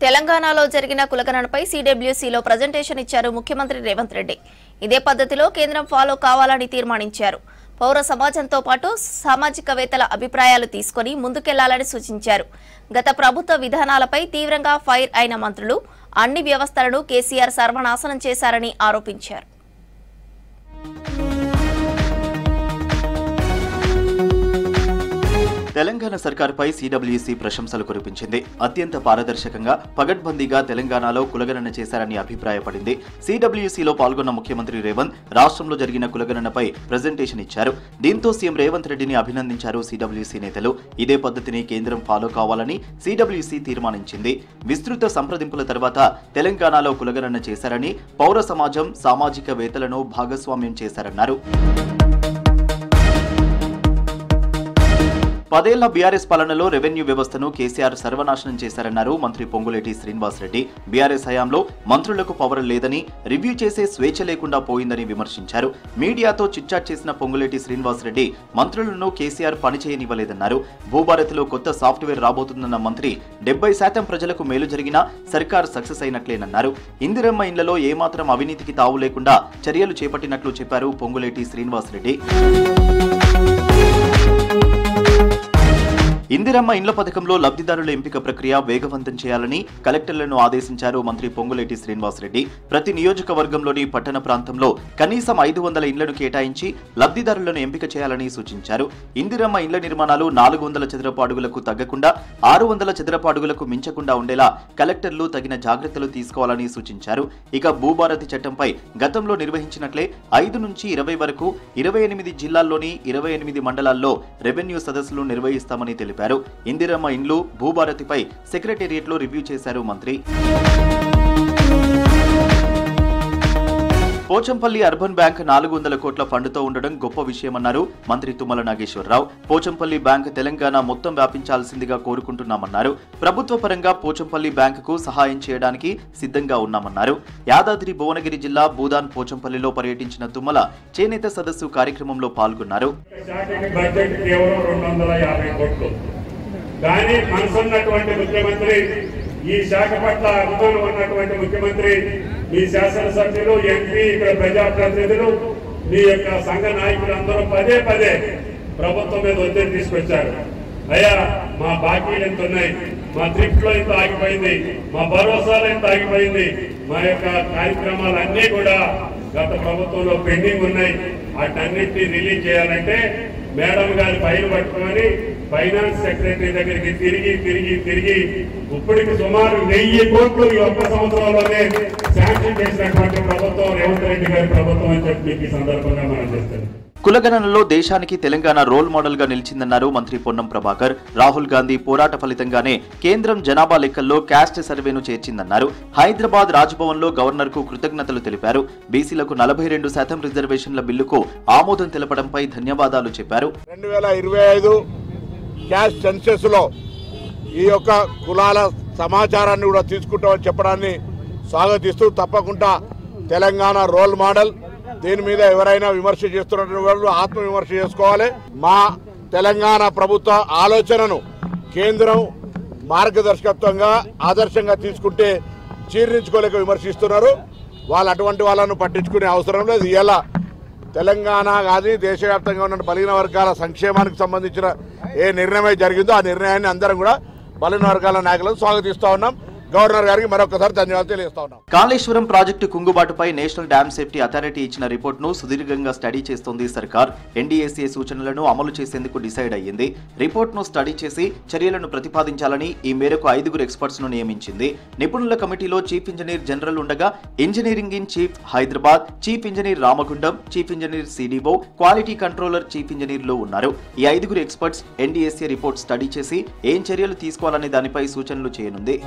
తెలంగాణలో జరిగిన కులగణనపై సిడబ్ల్యూసీలో ప్రజెంటేషన్ ఇచ్చారు ముఖ్యమంత్రి రేవంత్ రెడ్డి. ఇదే పద్ధతిలో కేంద్రం ఫాలో కావాలని తీర్మానించారు. పౌర సమాజంతో పాటు సామాజికవేత్తల అభిప్రాయాలు తీసుకుని ముందుకెళ్లాలని సూచించారు. గత ప్రభుత్వ విధానాలపై తీవ్రంగా ఫైర్ అయిన మంత్రులు అన్ని వ్యవస్థలను కేసీఆర్ సర్వనాశనం చేశారని ఆరోపించారు. తెలంగాణ సర్కార్పై సిడబ్ల్యూసీ ప్రశంసలు కురిపించింది. అత్యంత పారదర్శకంగా పగడ్బందీగా తెలంగాణలో కులగణన చేశారని అభిప్రాయపడింది. సిడబ్ల్యూసీలో పాల్గొన్న ముఖ్యమంత్రి రేవంత్ రాష్ట్రంలో జరిగిన కులగణనపై ప్రజెంటేషన్ ఇచ్చారు. దీంతో సీఎం రేవంత్ రెడ్డిని అభినందించారు సిడబ్ల్యూసీ నేతలు. ఇదే పద్ధతిని కేంద్రం ఫాలో కావాలని సిడబ్ల్యూసీ తీర్మానించింది. విస్తృత సంప్రదింపుల తర్వాత తెలంగాణలో కులగణన చేశారని, పౌర సమాజం సామాజికవేత్తలను భాగస్వామ్యం చేశారన్నారు. 10 ఏళ్ల బీఆర్ఎస్ పాలనలో రెవెన్యూ వ్యవస్థను కేసీఆర్ సర్వనాశనం చేశారన్నారు మంత్రి పొంగులేటి శ్రీనివాసరెడ్డి. బీఆర్ఎస్ హయాంలో మంత్రులకు పవర్ లేదని, రివ్యూ చేసే స్వేచ్ఛ లేకుండా పోయిందని విమర్శించారు. మీడియాతో చిట్చాట్ చేసిన పొంగులేటి శ్రీనివాసరెడ్డి మంత్రులను కేసీఆర్ పనిచేయనివ్వలేదన్నారు. భూభారతిలో కొత్త సాఫ్ట్వేర్ రాబోతుందన్న మంత్రి 70% ప్రజలకు మేలు జరిగినా సర్కార్ సక్సెస్ అయినట్లేనన్నారు. ఇందిరమ్మ ఇండ్లలో ఏమాత్రం అవినీతికి తావు లేకుండా చర్యలు చేపట్టినట్లు చెప్పారు పొంగులేటి శ్రీనివాసరెడ్డి. ఇందిరమ్మ ఇండ్ల పథకంలో లబ్ధిదారుల ఎంపిక ప్రక్రియ వేగవంతం చేయాలని కలెక్టర్లను ఆదేశించారు మంత్రి పొంగులేటి శ్రీనివాసరెడ్డి. ప్రతి నియోజకవర్గంలోని పట్టణ ప్రాంతంలో కనీసం 500 ఇండ్లను కేటాయించి లబ్ధిదారులను ఎంపిక చేయాలని సూచించారు. ఇందిరమ్మ ఇండ్ల నిర్మాణాలు 400 చదరపు అడుగులకు తగ్గకుండా 600 చదరపు అడుగులకు మించకుండా ఉండేలా కలెక్టర్లు తగిన జాగ్రత్తలు తీసుకోవాలని సూచించారు. ఇక భూభారతి చట్టంపై గతంలో నిర్వహించినట్లే 5 నుంచి 20 వరకు 28 జిల్లాల్లోని 28 మండలాల్లో రెవెన్యూ సదస్సులు నిర్వహిస్తామని తెలిపారు. ఇందిరమ్మ ఇండ్లు, భూభారతిపై సెక్రటేరియట్లో రివ్యూ చేశారు మంత్రి. పోచంపల్లి అర్బన్ బ్యాంక్ 400 కోట్ల ఫండ్తో ఉండడం గొప్ప విషయమన్నారు మంత్రి తుమ్మల నాగేశ్వరరావు. పోచంపల్లి బ్యాంక్ తెలంగాణ మొత్తం వ్యాపించాల్సిందిగా కోరుకుంటున్నామన్నారు. ప్రభుత్వ పరంగా పోచంపల్లి బ్యాంకుకు సహాయం చేయడానికి సిద్ధంగా ఉన్నామన్నారు. యాదాద్రి భువనగిరి జిల్లా భూదాన్ పోచంపల్లిలో పర్యటించిన తుమ్మల చేనేత సదస్సు కార్యక్రమంలో పాల్గొన్నారు. ఈ శాఖ పట్ల అభిమానం ఉన్నటువంటి ముఖ్యమంత్రి, మీ శాసనసభ్యులు, ఎంపీ, ఇక్కడ ప్రజాప్రతినిధులు, మీ యొక్క సంఘ నాయకులు అందరూ పదే ప్రభుత్వం మీద ఒత్తిడి తీసుకొచ్చారు. అయ్యా, మా బాకీలు ఎంత ఉన్నాయి, మా థ్రిఫ్ట్ లో ఎంత ఆగిపోయింది, మా భరోసాలో ఎంత ఆగిపోయింది, మా యొక్క కార్యక్రమాలన్నీ కూడా గత ప్రభుత్వంలో పెండింగ్ ఉన్నాయి. వాటన్నిటినీ రిలీజ్ చేయాలంటే మేడం గారి ఫైల్ పట్టుకొని ఫైనాన్స్ సెక్రటరీ దగ్గరికి తిరిగి ఇప్పటికి సుమారు 1000 కోట్లు ఈ ఒక్క సంవత్సరంలోనే శాంక్షన్ చేసినటువంటి ప్రభుత్వం రేవంత్ రెడ్డి గారి ప్రభుత్వం అని చెప్పి ఈ సందర్భంగా మనం చేస్తాం. కులగణనలో దేశానికి తెలంగాణ రోల్ మోడల్ గా నిలిచిందన్నారు మంత్రి పొన్నం ప్రభాకర్. రాహుల్ గాంధీ పోరాట ఫలితంగానే కేంద్రం జనాభా లెక్కల్లో క్యాస్ట్ సర్వేను చేర్చిందన్నారు. హైదరాబాద్ రాజ్భవన్ లో గవర్నర్ కు కృతజ్ఞతలు తెలిపారు. బీసీలకు 42% రిజర్వేషన్ల బిల్లుకు ఆమోదం తెలపడంపై ధన్యవాదాలు చెప్పారు. 2025 క్యాస్ట్ సెన్సెస్ లో ఈ యొక్క కులాల సమాచారాన్ని కూడా తీసుకుంటామని చెప్పడాన్ని స్వాగతిస్తూ, తప్పకుండా తెలంగాణ రోల్ మోడల్. దీని మీద ఎవరైనా విమర్శ చేస్తున్నటువంటి వాళ్ళు ఆత్మవిమర్శ చేసుకోవాలి. మా తెలంగాణ ప్రభుత్వ ఆలోచనను కేంద్రం మార్గదర్శకత్వంగా ఆదర్శంగా తీసుకుంటే చీర్నించుకోలేక విమర్శిస్తున్నారు. వాళ్ళు అటువంటి వాళ్ళను పట్టించుకునే అవసరం లేదు. ఇలా తెలంగాణ కానీ దేశవ్యాప్తంగా ఉన్న బలహీన వర్గాల సంక్షేమానికి సంబంధించిన ఏ నిర్ణయం జరిగిందో ఆ నిర్ణయాన్ని అందరం కూడా బలహీన వర్గాల నాయకులను స్వాగతిస్తూ ఉన్నాం. గవర్నర్ గారికి మరొకసారి ధన్యవాదాలు తెలియజేస్తా ఉన్నాం. కాళేశ్వరం ప్రాజెక్టు కుంగుబాటుపై నేషనల్ డ్యామ్ సేఫ్టీ అథారిటీ ఇచ్చిన రిపోర్టును సుదీర్ఘంగా స్టడీ చేస్తోంది సర్కార్. ఎన్డీఏసీ సూచనలను అమలు చేసేందుకు డిసైడ్ అయ్యింది. రిపోర్టును స్టడీ చేసి చర్యలను ప్రతిపాదించాలని ఈ మేరకు 5 ఎక్స్పర్ట్స్ ను నియమించింది. నిపుణుల కమిటీలో చీఫ్ ఇంజనీర్ జనరల్ ఉండగా engineering in chief Hyderabad, chief engineer Ramagundam, chief engineer CDO, quality controller chief ఇంజనీర్లు ఉన్నారు. ఈ 5 ఎక్స్పర్ట్స్ ఎన్డీఏసీ రిపోర్ట్ స్టడీ చేసి ఏం చర్యలు తీసుకోవాలనే దానిపై సూచనలు చేయనుంది.